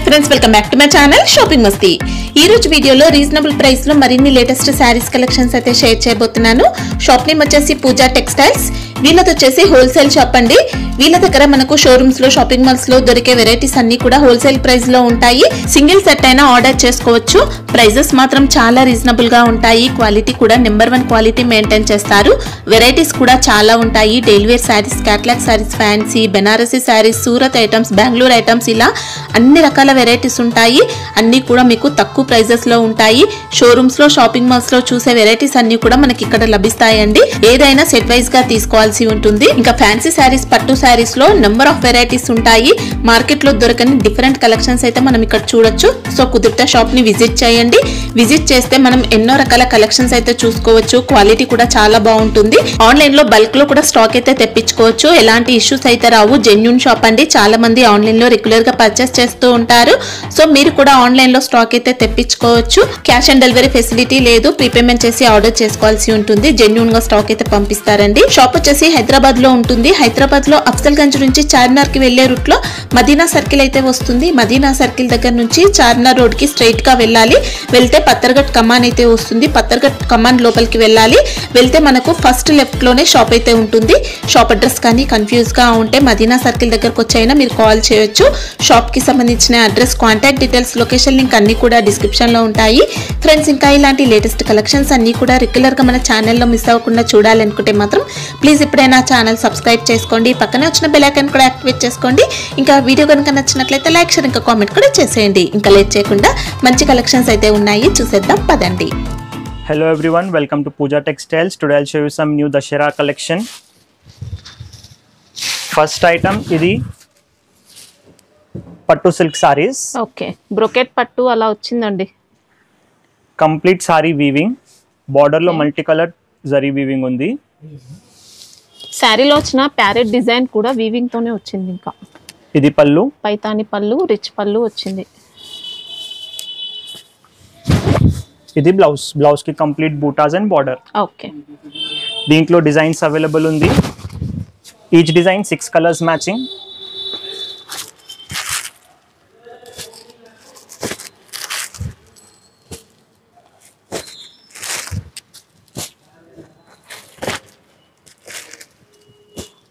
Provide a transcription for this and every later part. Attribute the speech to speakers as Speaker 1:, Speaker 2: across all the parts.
Speaker 1: Friends, welcome back to my channel shopping మస్తీ. ఈ రోజు వీడియోలో రీజనబుల్ ప్రైస్ లో మరిన్ని లేటెస్ట్ శారీస్ కలెక్షన్స్ అయితే షేర్ చేయబోతున్నాను. షాప్ నేమ్ వచ్చేసి పూజా టెక్స్టైల్స్. వీళ్ళది వచ్చేసి హోల్సేల్ షాప్ అండి. వీళ్ళ దగ్గర మనకు షోరూమ్స్ లో, షాపింగ్ మాల్స్ లో దొరికే వెరైటీస్ అన్ని కూడా హోల్సేల్ ప్రైస్ లో ఉంటాయి. సింగిల్ సెట్ అయినా ఆర్డర్ చేసుకోవచ్చు. ప్రైజెస్ మాత్రం చాలా రీజనబుల్ గా ఉంటాయి. క్వాలిటీ కూడా నెంబర్ 1 క్వాలిటీ మెయింటైన్ చేస్తారు. వెరైటీస్ కూడా చాలా ఉంటాయి. Daily wear saris, catalogue saris, fancy, Banarasi saris, Surat items, Bengaluru items, ఇలా అన్ని రకాల వెరైటీస్ ఉంటాయి. అన్ని కూడా మీకు తక్కువ ప్రైజెస్ లో ఉంటాయి. షోరూమ్స్ లో, షాపింగ్ మాల్స్ లో చూసే వెరైటీస్ అన్ని కూడా మనకి ఇక్కడ లభిస్తాయండి. ఏదైనా సెట్ వైజ్ గా తీసుకోవాల్సి ఉంటుంది. ఇంకా ఫ్యాన్సీ శారీస్, పట్టు శారీస్ లో నెంబర్ ఆఫ్ వెరైటీస్ ఉంటాయి. మార్కెట్ లో దొరకని డిఫరెంట్ కలెక్షన్స్ అయితే మనం ఇక్కడ చూడొచ్చు. సో కుదిరితే షాప్ ని విజిట్ చేయండి. విజిట్ చేస్తే మనం ఎన్నో రకాల కలెక్షన్స్ అయితే చూసుకోవచ్చు. క్వాలిటీ కూడా చాలా బాగుంటుంది. ఆన్లైన్ లో బల్క్ లో కూడా స్టాక్ అయితే తెప్పించుకోవచ్చు. ఎలాంటి ఇష్యూస్ అయితే రావు. జెన్యూన్ షాప్ అండి. చాలా మంది ఆన్లైన్ లో రెగ్యులర్ గా పర్చేస్ చేస్తూ ఉంటారు. సో మీరు కూడా ఆన్లైన్ లో స్టాక్ అయితే తెప్పించుకోవచ్చు. క్యాష్ ఆన్ డెలివరీ ఫెసిలిటీ లేదు. ప్రీపేమెంట్ చేసి ఆర్డర్ చేసుకోవాల్సి ఉంటుంది. జెన్యూన్ గా స్టాక్ అయితే పంపిస్తారండి. షాప్ వచ్చేసి హైదరాబాద్ లో ఉంటుంది. హైదరాబాద్ లో అఫ్జల్గంజ్ నుంచి చార్మినార్ కి వెళ్లే రూట్ లో మదీనా సర్కిల్ అయితే వస్తుంది. మదీనా సర్కిల్ దగ్గర నుంచి చార్మినార్ రోడ్ కి స్ట్రైట్ గా వెళ్ళాలి. వెళ్తే పత్తర్ఘట్ కమాన్ అయితే వస్తుంది. పత్తర్ఘట్ కమాన్ లోపలికి వెళ్ళాలి. వెళ్తే మనకు ఫస్ట్ లెఫ్ట్ లోనే షాప్ అయితే ఉంటుంది. షాప్ అడ్రస్ కానీ కన్ఫ్యూజ్ గా ఉంటే మదీనా సర్కిల్ దగ్గరకు వచ్చైనా మీరు కాల్ చేయొచ్చు. షాప్ కి సంబంధించిన address, contact details, location link అన్ని కూడా డిస్క్రిప్షన్ లో ఉంటాయి. ఫ్రెండ్స్, ఇంకా ఇలాంటి లేటెస్ట్ కలెక్షన్స్ అన్ని కూడా రెగ్యులర్ గా మన ఛానల్లో మిస్ అవ్వకుండా చూడాలనుకుంటే మాత్రం ప్లీజ్ ఇప్పుడైనా ఛానల్ సబ్స్క్రైబ్ చేసుకోండి. పక్కనే వచ్చిన బెల్ ఐకాన్ కూడా యాక్టివేట్ చేసుకోండి. ఇంకా వీడియో కనుక నచ్చినట్లయితే లైక్, షేర్, ఇంకా కామెంట్ కూడా చేసేయండి. ఇంకా లేట్ చేయకుండా మంచి కలెక్షన్స్ అయితే ఉన్నాయి, చూసేద్దాం పదండి.
Speaker 2: Hello everyone, welcome to Pooja Textiles. Today I'll show you some new Dashera collection. First item ఇది పట్టు సిల్క్ సారీస్.
Speaker 1: ఓకే, బ్రోకెట్ పట్టు అలా వచ్చిందండి.
Speaker 2: కంప్లీట్ సారీ వీవింగ్, బార్డర్ లో మల్టీ కలర్ జరీ వీవింగ్ ఉంది.
Speaker 1: శారీలో వచ్చిన ప్యారెట్ డిజైన్ కూడా వీవింగ్ తోనే వచ్చింది. ఇంకా
Speaker 2: ఇది పళ్ళు,
Speaker 1: పైతాని పళ్ళు, రిచ్ పళ్ళు వచ్చింది.
Speaker 2: ఇది బ్లౌజ్. బ్లౌజ్ కి complete buttas and border.
Speaker 1: Okay,
Speaker 2: దీంట్లో డిజైన్స్ అవైలబుల్ ఉంది. Each design 6 colours matching.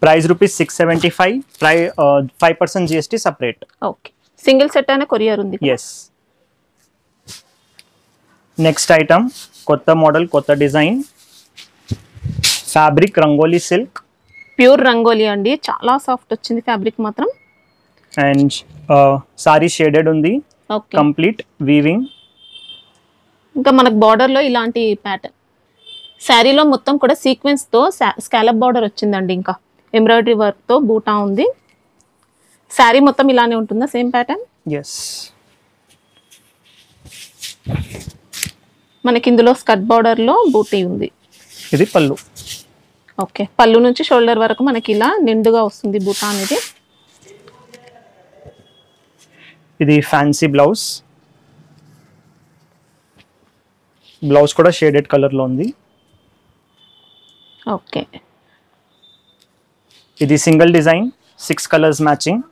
Speaker 2: Price ₹675. 5% GST separate.
Speaker 1: Okay, single set అయినా కొరియర్ ఉంది.
Speaker 2: Yes. నెక్స్ట్ ఐటమ్ కొత్త మోడల్, కొత్త design. Fabric rangoli silk,
Speaker 1: pure rangoli అండి. చాలా సాఫ్ట్ వచ్చింది ఫ్యాబ్రిక్ మాత్రం.
Speaker 2: అండ్ సారీ షేడెడ్ ఉంది.
Speaker 1: Okay,
Speaker 2: complete weaving.
Speaker 1: ఇంకా మనకు బార్డర్ లో ఇలాంటి ప్యాటర్న్. శారీలో మొత్తం కూడా సీక్వెన్స్ తో స్కాలప్ బార్డర్ వచ్చిందండి. ఇంకా ఎంబ్రాయిడరీ వర్క్ తో బూటా ఉంది. శారీ మొత్తం ఇలానే ఉంటుందా? Same pattern.
Speaker 2: ఎస్.
Speaker 1: మనకి ఇందులో స్కర్ట్ బార్డర్ లో బూటీ ఉంది.
Speaker 2: ఇది పళ్ళు.
Speaker 1: ఓకే, పళ్ళు నుంచి షోల్డర్ వరకు మనకి ఇలా నిండుగా వస్తుంది బూటా అనేది.
Speaker 2: ఇది ఫ్యాన్సీ బ్లౌజ్. బ్లౌజ్ కూడా షేడెడ్ కలర్ లో ఉంది.
Speaker 1: ఓకే,
Speaker 2: ఇది single design, 6 colours matching.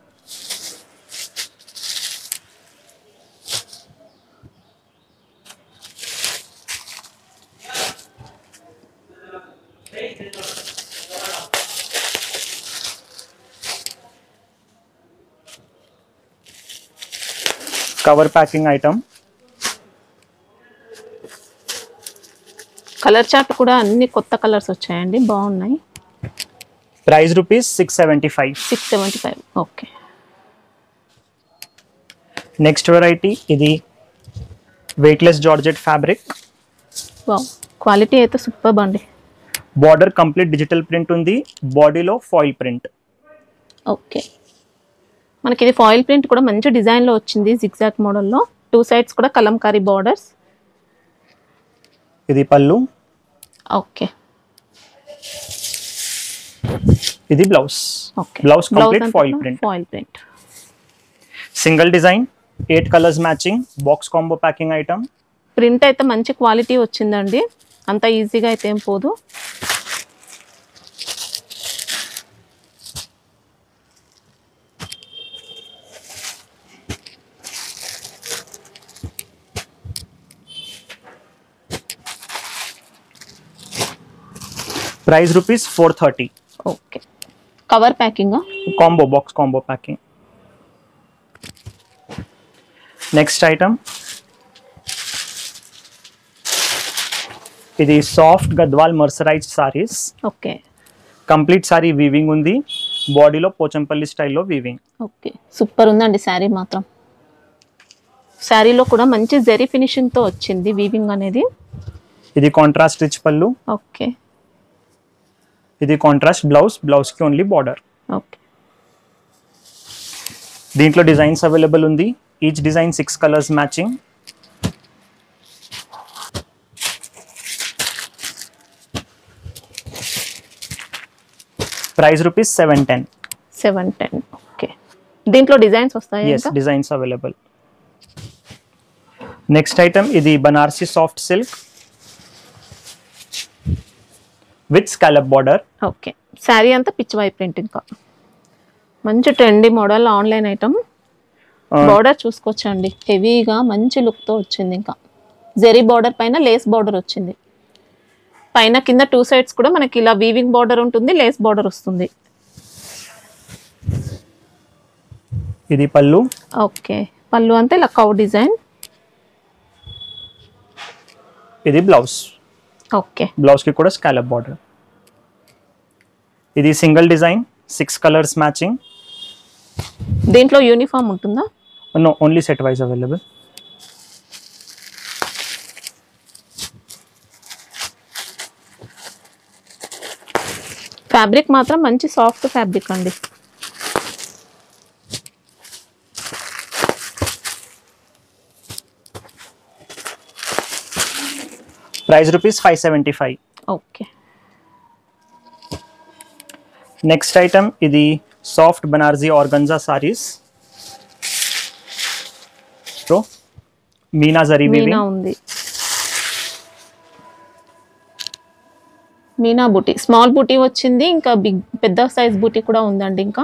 Speaker 2: Cover packing item.
Speaker 1: Colour chart కూడా అన్ని కొత్త కలర్స్ వచ్చాయండి, బాగున్నాయి.
Speaker 2: ప్రైస్ ₹675.
Speaker 1: 675. ఓకే,
Speaker 2: నెక్స్ట్ వెరైటీ ఇది weightless georgette fabric.
Speaker 1: Wow, quality అయితే సూపర్ అండి.
Speaker 2: బార్డర్ కంప్లీట్ డిజిటల్ ప్రింట్ ఉంది. బాడీలో ఫాయిల్ ప్రింట్.
Speaker 1: ఓకే, మనకి ఇది ఫాయిల్ ప్రింట్ కూడా మంచి డిజైన్ లో వచ్చింది. జిగ్జాగ్ మోడల్లో 2 సైడ్స్ కూడా కలంకారీ బార్డర్స్.
Speaker 2: ఇది పళ్ళు.
Speaker 1: ఓకే,
Speaker 2: ఇది blouse.
Speaker 1: Okay,
Speaker 2: blouse complete foil print.
Speaker 1: Foil print.
Speaker 2: Single design, 8 colours matching. Box combo packing item.
Speaker 1: Print అయితే మంచి క్వాలిటీ వచ్చిందండి. అంత ఈజీగా అయితే ఏం పోదు.
Speaker 2: Price rupees 430.
Speaker 1: Okay, cover packing,
Speaker 2: combo box, combo packing. Next item ఇది soft Gadwal mercerised saris.
Speaker 1: Okay,
Speaker 2: complete sari weaving ఉంది, బాడీలో పోచంపల్లి స్టైల్లో వీవింగ్.
Speaker 1: ఓకే, సూపర్ ఉందండి శారీ మాత్రం. శారీలో కూడా మంచి జరీ ఫినిషింగ్ తో వచ్చింది వీవింగ్ అనేది.
Speaker 2: ఇది కాంట్రాస్ట్ రిచ్ పళ్ళు.
Speaker 1: ఓకే,
Speaker 2: ఇది కాంట్రాస్ట్ బ్లౌజ్, బ్లౌజ్ కి ఓన్లీ బార్డర్.
Speaker 1: ఓకే,
Speaker 2: దీంట్లో డిజైన్స్ అవైలబుల్ ఉంది, each design 6 colours matching. Price rupees 710.
Speaker 1: 710. Okay, దీంట్లో డిజైన్స్ వస్తాయి.
Speaker 2: Yes, designs available. Next item ఇది Banarasi soft silk with scallop border.
Speaker 1: Okay, sari అంతా పిచ్ వై ప్రింట్. ఇంకా మంచి trendy model online item. Border చూసుకోవచ్చండి, హెవీగా మంచి లుక్ తో వచ్చింది. ఇంకా జెరీ బార్డర్ పైన లేస్ బార్డర్ వచ్చింది. పైన కింద 2 సైడ్స్ కూడా మనకి ఇలా వీవింగ్ బార్డర్ ఉంటుంది, లేస్ బార్డర్ వస్తుంది.
Speaker 2: ఇది పళ్ళు.
Speaker 1: ఓకే, పళ్ళు అంతే ఇలా కౌ డిజైన్.
Speaker 2: ఇది బ్లౌజ్.
Speaker 1: ఓకే,
Speaker 2: బ్లౌజ్ కి కూడా స్కాలప్ బార్డర్. ఇది సింగిల్ డిజైన్ 6 కలర్స్ మ్యాచింగ్.
Speaker 1: దీంట్లో యూనిఫామ్ ఉంటుందా?
Speaker 2: No, only set wise available.
Speaker 1: Fabric మాత్రం మంచి సాఫ్ట్ ఫ్యాబ్రిక్ అండి.
Speaker 2: Price rupees 575.
Speaker 1: Okay,
Speaker 2: next item ఇది soft Banarasi organza saris. So meena zari
Speaker 1: meena
Speaker 2: weaving
Speaker 1: ఉంది, మీనా బూటీ, స్మాల్ బూటీ వచ్చింది, ఇంకా బిగ్ పెద్ద సైజ్ బూటీ కూడా ఉందండి. ఇంకా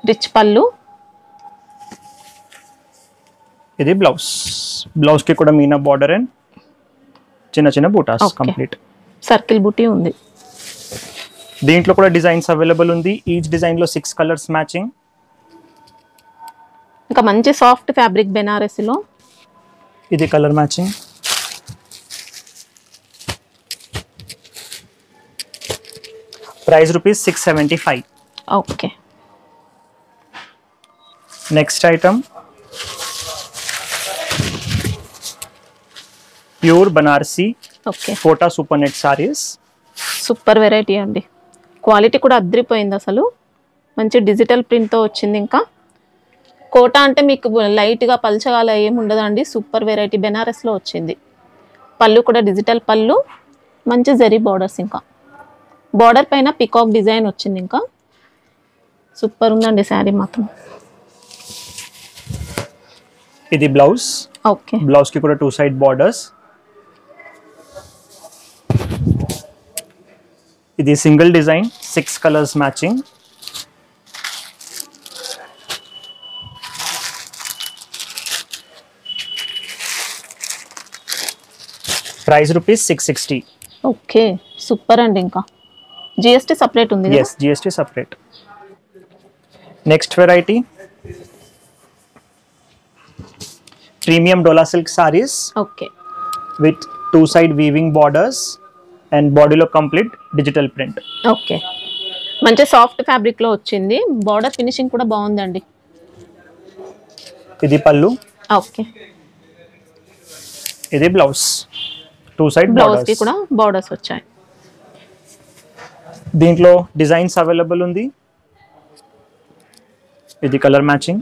Speaker 1: రిచ్ పళ్ళు.
Speaker 2: ఇది బ్లౌజ్, బ్లౌజ్ కి కూడా మీనా బార్డర్ అండ్ చిన్న చిన్న బూటాస్ కంప్లీట్.
Speaker 1: సర్కిల్ బూటీ ఉంది.
Speaker 2: దీంట్లో కూడా డిజైన్స్ అవైలబుల్ ఉంది, ఈచ్ డిజైన్ లో 6 కలర్స్ మ్యాచింగ్.
Speaker 1: ఇంకా మంచి సాఫ్ట్ ఫ్యాబ్రిక్ బెనారసిలో.
Speaker 2: ఇది colour matching. Price rupees 675.
Speaker 1: Okay,
Speaker 2: next item pure Banarasi
Speaker 1: okay,
Speaker 2: Kota super net saris.
Speaker 1: Super variety అండి. క్వాలిటీ కూడా అద్రిపోయింది అసలు. మంచి డిజిటల్ ప్రింట్తో వచ్చింది. ఇంకా కోటా అంటే మీకు లైట్గా పల్చగా అలా ఏమి ఉండదండి. సూపర్ వెరైటీ బెనారస్లో వచ్చింది. పళ్ళు కూడా డిజిటల్ పళ్ళు, మంచి జరీ బార్డర్స్. ఇంకా బార్డర్ పైన పికాక్ డిజైన్ వచ్చింది. ఇంకా సూపర్ ఉందండి శారీ మాత్రం.
Speaker 2: ఇది బ్లౌజ్.
Speaker 1: ఓకే,
Speaker 2: బ్లౌజ్ కి కూడా 2 సైడ్ బార్డర్స్. ఇది single design 6 colours matching. Price rupees 660.
Speaker 1: Okay, super అండి. ఇంకా జిఎస్టీ సపరేట్ ఉంది కదా?
Speaker 2: Yes, GST separate. Next variety premium Dola silk saris
Speaker 1: okay,
Speaker 2: with 2 side weaving borders and బాడీలో కంప్లీట్ డిజిటల్ ప్రింట్.
Speaker 1: ఓకే, మంచి soft fabric లో వచ్చింది. Border finishing కూడా బాగుందండి.
Speaker 2: ఇది పళ్ళు.
Speaker 1: ఓకే,
Speaker 2: ఇది బ్లౌజ్, 2 సైడ్
Speaker 1: బ్లౌజ్ కి కూడా బార్డర్స్ వచ్చాయి.
Speaker 2: దీంట్లో డిజైన్స్ అవైలబుల్ ఉంది. ఇది colour matching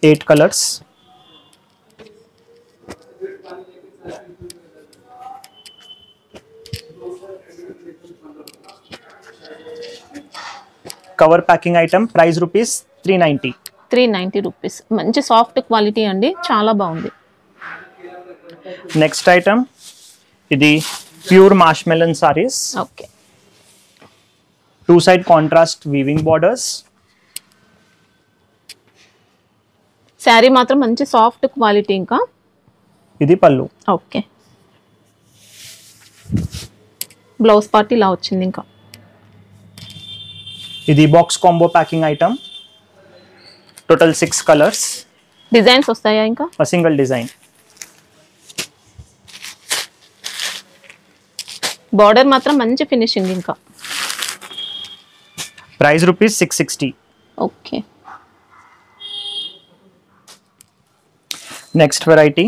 Speaker 2: 8 colours. Cover packing item. Price rupees 390.
Speaker 1: 390 rupees. మంచి సాఫ్ట్ క్వాలిటీ అండి, చాలా బాగుంది.
Speaker 2: నెక్స్ట్ ఐటమ్ ఇది ప్యూర్ మాష్ మెలన్ saris.
Speaker 1: Okay,
Speaker 2: 2 side contrast weaving borders.
Speaker 1: Sari మాత్రం మంచి సాఫ్ట్ క్వాలిటీ. ఇంకా
Speaker 2: ఇది పళ్ళు.
Speaker 1: ఓకే, బ్లౌజ్ పార్ట్ ఇలా వచ్చింది. ఇంకా
Speaker 2: ఇది box combo packing item. Total 6 colours.
Speaker 1: Designs వస్తాయా ఇంకా?
Speaker 2: Single design.
Speaker 1: బార్డర్ మాత్రం మంచి ఫినిషింగ్. ఇంకా
Speaker 2: price rupees 660.
Speaker 1: Okay.
Speaker 2: Next variety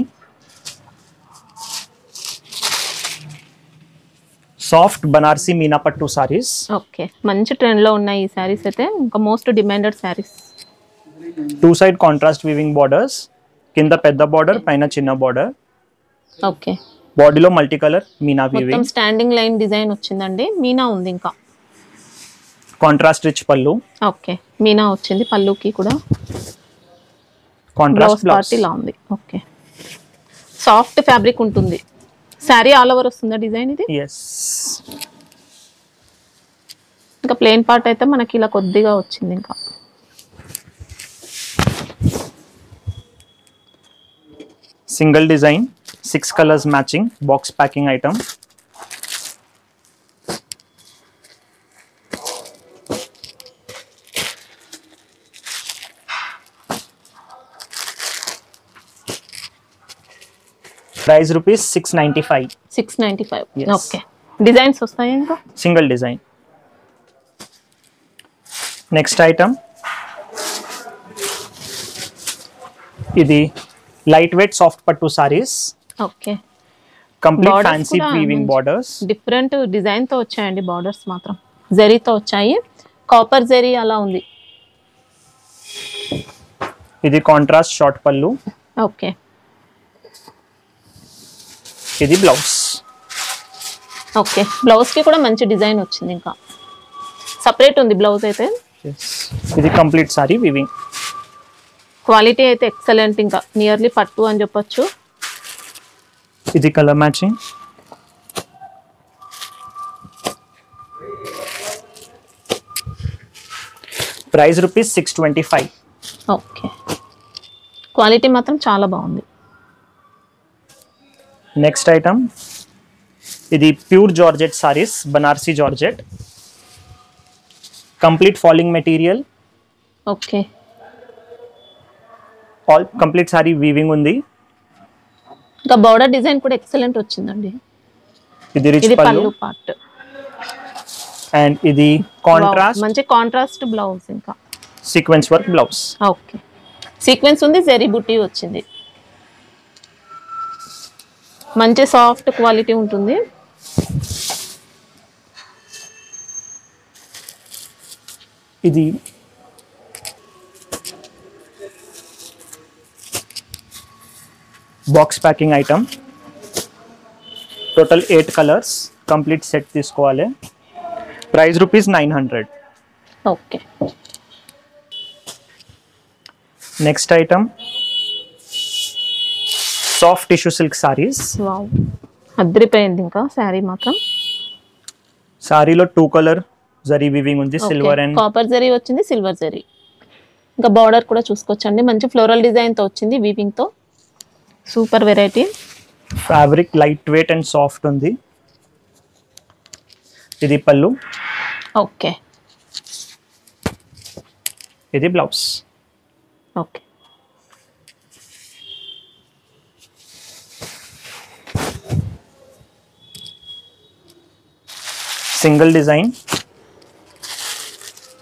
Speaker 2: soft Banarasi Meena పట్టు సారీస్.
Speaker 1: ఓకే, మంచి ట్రెండ్ లో ఉన్నాయి ఈ సారీస్ అయితే. ఇంకా most demanded saris.
Speaker 2: 2 side contrast weaving borders. కింద పెద్ద బార్డర్, పైన చిన్న బార్డర్.
Speaker 1: ఓకే.
Speaker 2: బాడీలో మల్టీ కలర్ మీనా వీవింగ్.
Speaker 1: మొత్తం స్టాండింగ్ లైన్ డిజైన్ వచ్చిందండి. మీనా ఉంది. ఇంకా
Speaker 2: contrast rich pallu.
Speaker 1: Okay, Meena వచ్చింది పల్లుకి కూడా.
Speaker 2: కాంట్రాస్ట్
Speaker 1: పార్ట్ ఇలా ఉంది. ఓకే, సాఫ్ట్ ఫ్యాబ్రిక్ ఉంటుంది. సారీ ఆల్ ఓవర్ వస్తుందా డిజైన్ ఇది?
Speaker 2: yes.
Speaker 1: ఇంకా ప్లెయిన్ పార్ట్ అయితే మనకి ఇలా కొద్దిగా వచ్చింది. ఇంకా
Speaker 2: single design, 6 colours matching box packing item. Price rupees 695.
Speaker 1: 695.
Speaker 2: Yes.
Speaker 1: Okay, designs వస్తాయి ఇంకా?
Speaker 2: Single design. నెక్స్ట్ ఐటమ్ ఇది లైట్ వెయిట్ సాఫ్ట్ పట్టు saris.
Speaker 1: Okay,
Speaker 2: complete fancy weaving borders.
Speaker 1: Different design తో వచ్చాయండి. బార్డర్స్ మాత్రం జరీతో వచ్చాయి. కాపర్ జరీ అలా ఉంది.
Speaker 2: ఇది కాంట్రాస్ట్ షార్ట్ పల్లు.
Speaker 1: ఓకే,
Speaker 2: ఇది బ్లౌజ్.
Speaker 1: ఓకే, బ్లౌజ్ కి కూడా మంచి డిజైన్ వచ్చింది. ఇంకా సపరేట్ ఉంది బ్లౌజ్ అయితే.
Speaker 2: ఇది కంప్లీట్ సారీ వీవింగ్.
Speaker 1: క్వాలిటీ అయితే ఎక్సలెంట్. ఇంకా నియర్లీ పట్టు అని చెప్పొచ్చు.
Speaker 2: ఇది colour matching. Price rupees 625.
Speaker 1: Okay, quality మాత్రం చాలా బాగుంది.
Speaker 2: నెక్స్ట్ ఐటమ్ ఇది pure georgette saris, Banarasi georgette. Complete falling material.
Speaker 1: Okay,
Speaker 2: all complete sari weaving ఉంది.
Speaker 1: ఇంకా బార్డర్ డిజైన్ కూడా ఎక్సలెంట్ వచ్చిందండి.
Speaker 2: ఇది రిచ్
Speaker 1: ఇది
Speaker 2: పల్లు
Speaker 1: పల్లు పార్ట్.
Speaker 2: అండ్ ఇది కాంట్రాస్ట్
Speaker 1: మంచి కాంట్రాస్ట్ బ్లౌజ్. ఇంకా
Speaker 2: sequence work blouse.
Speaker 1: Okay, sequence ఉంది, జరీ బుట్టి వచ్చింది. మంచి సాఫ్ట్ క్వాలిటీ ఉంటుంది.
Speaker 2: ఇది box packing item. Total 8 colours. Complete set తీసుకోవాలి. Price rupees 900.
Speaker 1: Okay,
Speaker 2: next item soft tissue silk saris.
Speaker 1: Wow, అద్రిపోయింది. ఇంకా శారీ మాత్రం.
Speaker 2: సారీలో 2 కలర్ జరీ వీవింగ్ ఉంది. సిల్వర్ అండ్
Speaker 1: కాపర్ జరీ వచ్చింది, సిల్వర్ జరీ. ఇంకా బార్డర్ కూడా చూసుకోవచ్చండి. మంచి ఫ్లోరల్ డిజైన్ తో వచ్చింది, వీవింగ్ తో. Super variety.
Speaker 2: Fabric light weight and soft ఉంది. ఇది పల్లు.
Speaker 1: ఓకే,
Speaker 2: ఇది blouse.
Speaker 1: Okay,
Speaker 2: single design.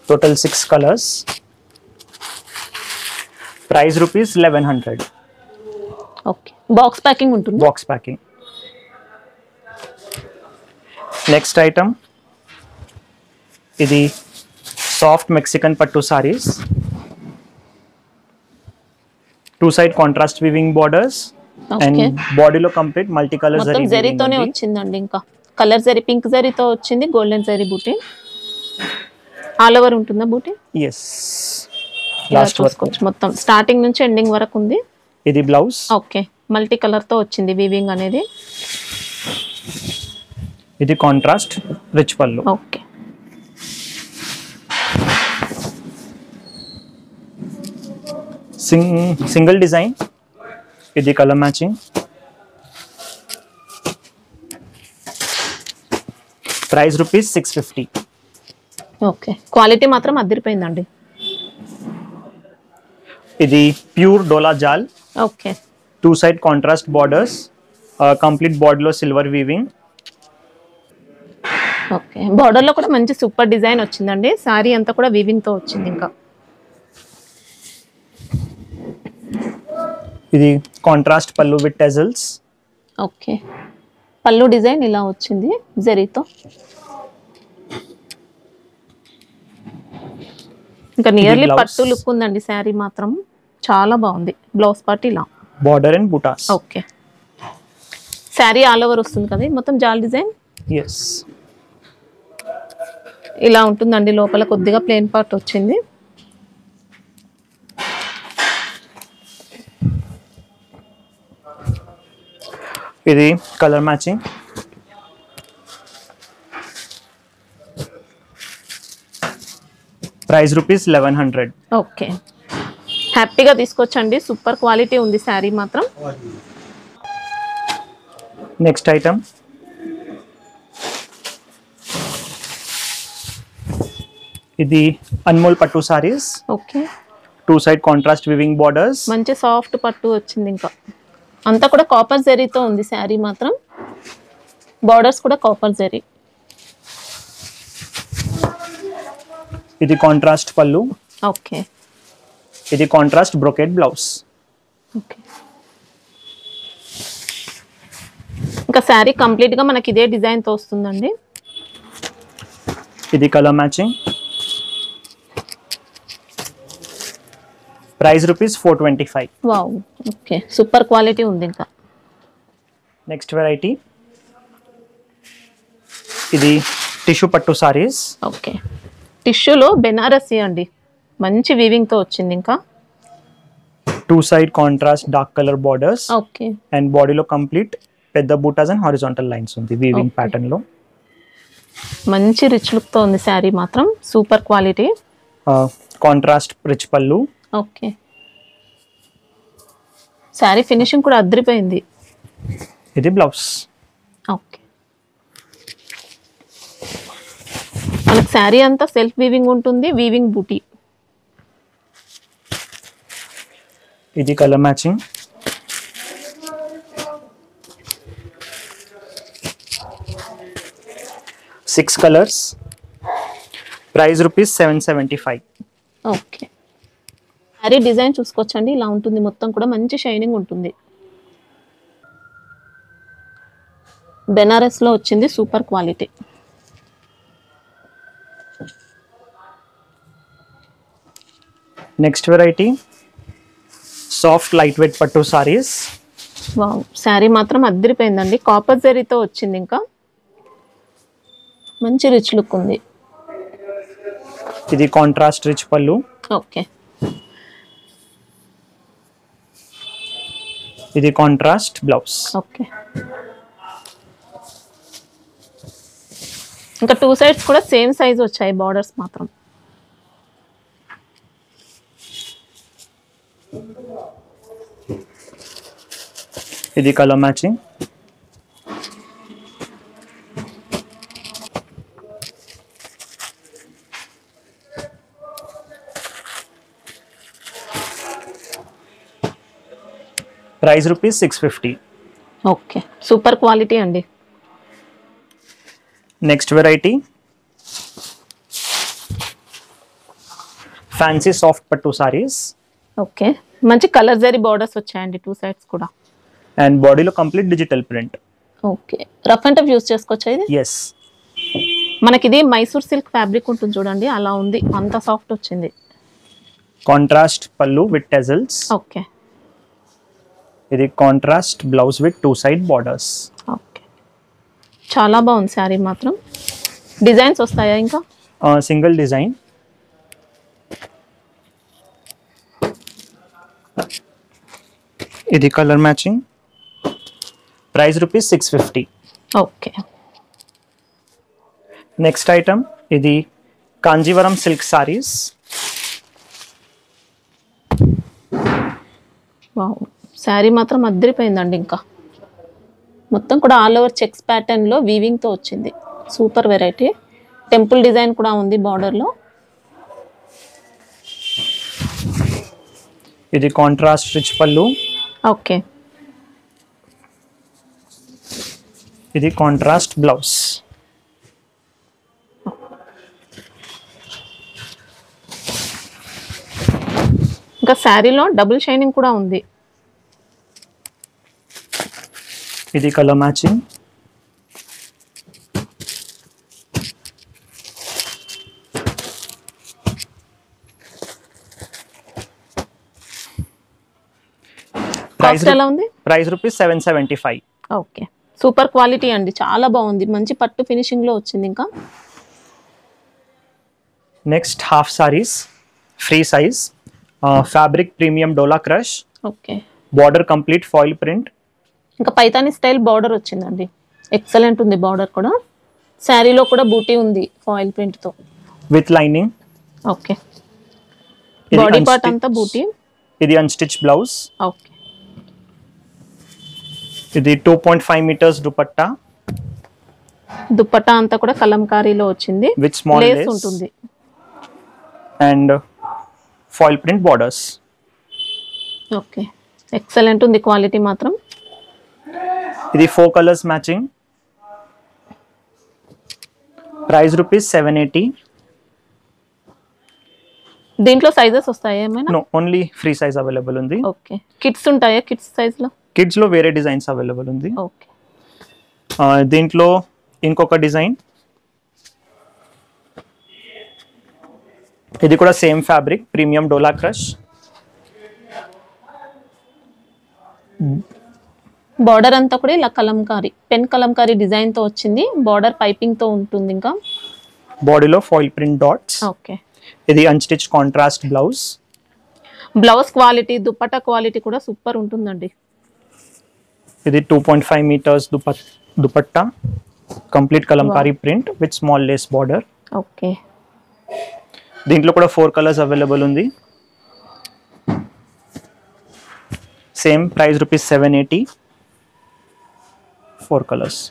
Speaker 2: Total 6 colours. Price rupees 1100.
Speaker 1: Okay, box packing ఉంటుంది.
Speaker 2: Box packing. నెక్స్ట్ ఐటమ్ ఇది సాఫ్ట్ మెక్సికన్ పట్టు saris. 2 side contrast weaving borders and బాడీలో complete multi colour zari.
Speaker 1: మొత్తం జరీతోనే వచ్చిందండి. ఇంకా కలర్ జరీ, పింక్ జరీతో వచ్చింది, golden zari buti. All over ఉంటుందా బూటీ?
Speaker 2: yes. లాస్ట్ వరకు
Speaker 1: మొత్తం స్టార్టింగ్ నుంచి ఎండింగ్ వరకు ఉంది.
Speaker 2: ఇది బ్లౌజ్.
Speaker 1: ఓకే, మల్టీ కలర్ తో వచ్చింది వీవింగ్ అనేది.
Speaker 2: ఇది contrast rich pallu.
Speaker 1: Okay,
Speaker 2: single design. ఇది colour matching. Price rupees 650.
Speaker 1: Okay, quality మాత్రం అదిరిపోయిందండి.
Speaker 2: ఇది pure dola jaal.
Speaker 1: Okay,
Speaker 2: 2 side contrast borders, complete బాడీలో సిల్వర్ వీవింగ్.
Speaker 1: ఓకే, బార్డర్ లో కూడా మంచి సూపర్ డిజైన్ వచ్చిందండి. సారీ అంతా కూడా వీవింగ్ తో వచ్చింది. ఇంకా
Speaker 2: ఇది contrast pallu with tassels.
Speaker 1: Okay, పళ్ళు డిజైన్ ఇలా వచ్చింది జరీతో. ఇంకా నియర్లీ పట్టు లుక్ ఉందండి. శారీ మాత్రం చాలా బాగుంది. బ్లౌజ్ పార్ట్ ఇలా
Speaker 2: border and buttas.
Speaker 1: Okay, sari all over వస్తుంది కదా మొత్తం జాల్ డిజైన్.
Speaker 2: ఎస్,
Speaker 1: ఇలా ఉంటుందండి. లోపల కొద్దిగా ప్లెయిన్ పార్ట్ వచ్చింది.
Speaker 2: ఇది colour matching. Price rupees 1100.
Speaker 1: Okay, హ్యాపీగా తీసుకోవచ్చండి. సూపర్ క్వాలిటీ ఉంది శారీ మాత్రం.
Speaker 2: నెక్స్ట్ ఐటమ్ ఇది అన్మోల్ పట్టు saris.
Speaker 1: Okay,
Speaker 2: 2 side contrast weaving borders.
Speaker 1: మంచి సాఫ్ట్ పట్టు వచ్చింది. ఇంకా అంతా కూడా కాపర్ జరీతో ఉంది శారీ మాత్రం. బార్డర్స్ కూడా కాపర్ జరీ.
Speaker 2: ఇది కాంట్రాస్ట్ పళ్ళు.
Speaker 1: ఓకే,
Speaker 2: ఇది కాంట్రాస్ట్ బ్రోకెట్ బ్లౌజ్.
Speaker 1: ఓకే, ఇంకా శారీ కంప్లీట్ గా మనకి ఇదే డిజైన్ తో వస్తుందండి.
Speaker 2: ఇది colour matching. Price rupees 425.
Speaker 1: Wow, okay, super quality ఉంది. ఇంకా
Speaker 2: నెక్స్ట్ వెరైటీ ఇది టిష్యూ పట్టు సారీస్.
Speaker 1: ఓకే, టిష్యూలో బెనారసీ అండి. మంచి వీవింగ్ తో వచ్చింది. ఇంకా
Speaker 2: 2 side contrast dark colour borders.
Speaker 1: Okay,
Speaker 2: and బాడీలో కంప్లీట్ పెద్ద బూటాస్ అండ్ హారిజాంటల్ లైన్స్ ఉంది వీవింగ్ ప్యాటర్న్ లో.
Speaker 1: మంచి రిచ్ లుక్ తో ఉంది శారీ మాత్రం. Super quality.
Speaker 2: Contrast rich pallu.
Speaker 1: Okay, sari finishing కూడా అదిరిపోయింది.
Speaker 2: ఇది బ్లౌజ్.
Speaker 1: ఓకే, మనకు శారీ అంతా సెల్ఫ్ వీవింగ్ ఉంటుంది. వీవింగ్ బూటీ.
Speaker 2: ఇది colour matching. Six colours. Price rupees 775.
Speaker 1: Okay, sari design చూసుకోవచ్చండి. ఇలా ఉంటుంది మొత్తం కూడా మంచి షైనింగ్ ఉంటుంది. బెనారస్ లో వచ్చింది. Super quality.
Speaker 2: Next variety soft light weight పట్టు సారీస్.
Speaker 1: వావ్, శారీ మాత్రం అదిరిపోయిందండి. కాపర్ జరీతో వచ్చింది. ఇంకా మంచి రిచ్ లుక్ ఉంది.
Speaker 2: ఇది కాంట్రాస్ట్ రిచ్ పళ్ళు.
Speaker 1: ఓకే,
Speaker 2: ఇది కాంట్రాస్ట్ బ్లౌజ్.
Speaker 1: ఓకే, ఇంకా 2 sides కూడా సేమ్ సైజ్ వచ్చాయి. బార్డర్స్ మాత్రం
Speaker 2: ఇది colour matching. Price rupees 650.
Speaker 1: Okay, super quality అండి.
Speaker 2: నెక్స్ట్ వెరైటీ ఫ్యాన్సీ సాఫ్ట్ పట్టు సారీస్.
Speaker 1: ఓకే, మంచి కలర్ జరీ బార్డర్స్ వచ్చాయండి 2 sides కూడా.
Speaker 2: అండ్ బాడీలో complete digital print.
Speaker 1: Okay, rough and tough use చేసుకోవచ్చా ఇది?
Speaker 2: ఎస్,
Speaker 1: మనకి ఇది మైసూర్ సిల్క్ ఫ్యాబ్రిక్ ఉంటుంది చూడండి, అలా ఉంది. అంత సాఫ్ట్ వచ్చింది.
Speaker 2: Contrast pallu with tassels.
Speaker 1: Okay,
Speaker 2: ఇది contrast blouse with 2 side borders.
Speaker 1: Okay, చాలా బాగుంది శారీ మాత్రం. డిజైన్స్ వస్తాయా ఇంకా?
Speaker 2: Single design. ఇది colour matching. Price rupees 650.
Speaker 1: Okay,
Speaker 2: next item ఇది కాంజీవరం సిల్క్ సారీస్.
Speaker 1: వావ్, శారీ మాత్రం అద్దరిపోయిందండి. ఇంకా మొత్తం కూడా ఆల్ ఓవర్ చెక్స్ ప్యాటర్న్ లో వీవింగ్ తో వచ్చింది. Super variety. టెంపుల్ డిజైన్ కూడా ఉంది బార్డర్ లో.
Speaker 2: ఇది కాంట్రాస్ట్ రిచ్ పళ్ళు.
Speaker 1: ఓకే.
Speaker 2: ఇది కాంట్రాస్ట్ బ్లౌజ్.
Speaker 1: ఇంకా శారీలో డబుల్ షైనింగ్ కూడా ఉంది.
Speaker 2: ఇది కలర్ మ్యాచింగ్.
Speaker 1: కాస్ట్ ఎలా ఉంది?
Speaker 2: Price rupees 775.
Speaker 1: Okay. Super quality అండి, చాలా బాగుంది, మంచి పట్టు ఫినిషింగ్ లో వచ్చింది. ఇంకా
Speaker 2: next half saris, free size, fabric premium dola crush.
Speaker 1: Okay.
Speaker 2: Border complete foil print.
Speaker 1: ఇంకా పైతాని స్టైల్ బార్డర్ వచ్చిందండి, ఎక్సలెంట్ ఉంది బార్డర్ కూడా. శారీలో కూడా బూటీ ఉంది ఫాయిల్ ప్రింట్ తో
Speaker 2: with lining.
Speaker 1: Okay. Body part అంతా బూటీ.
Speaker 2: ఇది అన్స్టిచ్ బ్లౌజ్.
Speaker 1: ఓకే.
Speaker 2: ఇది 2.5 మీటర్స్ దుపట్టా.
Speaker 1: దుపట్టా అంతా కూడా కలంకారీలో వచ్చింది,
Speaker 2: విత్ స్మాల్
Speaker 1: లేస్ ఉంటుంది
Speaker 2: and foil print borders.
Speaker 1: Okay. Excellent ఉంది క్వాలిటీ మాత్రం.
Speaker 2: ఇది 4 కలర్స్ మ్యాచింగ్. Price rupees 780.
Speaker 1: దీంట్లో సైజెస్ వస్తాయా ఏమైనా?
Speaker 2: No, only free size available ఉంది.
Speaker 1: ఓకే. కిడ్స్ ఉంటాయా? కిడ్స్ సైజ్ లో?
Speaker 2: కిడ్స్ లో వేరే డిజైన్స్ అవైలబుల్ ఉంది.
Speaker 1: ఓకే.
Speaker 2: దీంట్లో ఇంకొక డిజైన్. ఇది కూడా same fabric premium dola crush.
Speaker 1: Border అంతా కూడా ఇలా కలంకారీ, పెన్ కలంకారీ డిజైన్ తో వచ్చింది. బార్డర్ పైపింగ్ తో ఉంటుంది. ఇంకా
Speaker 2: బాడీలో ఫాయిల్ ప్రింట్ డాట్స్.
Speaker 1: ఓకే.
Speaker 2: ఇది unstitch contrast blouse.
Speaker 1: Blouse quality, dupatta quality కూడా సూపర్ ఉంటుందండి.
Speaker 2: ఇది 2.5 metres dupatta, complete kalamkari print with small lace border.
Speaker 1: Okay.
Speaker 2: దీంట్లో కూడా 4 కలర్స్ అవైలబుల్ ఉంది. Same price rupees 780. 4 కలర్స్.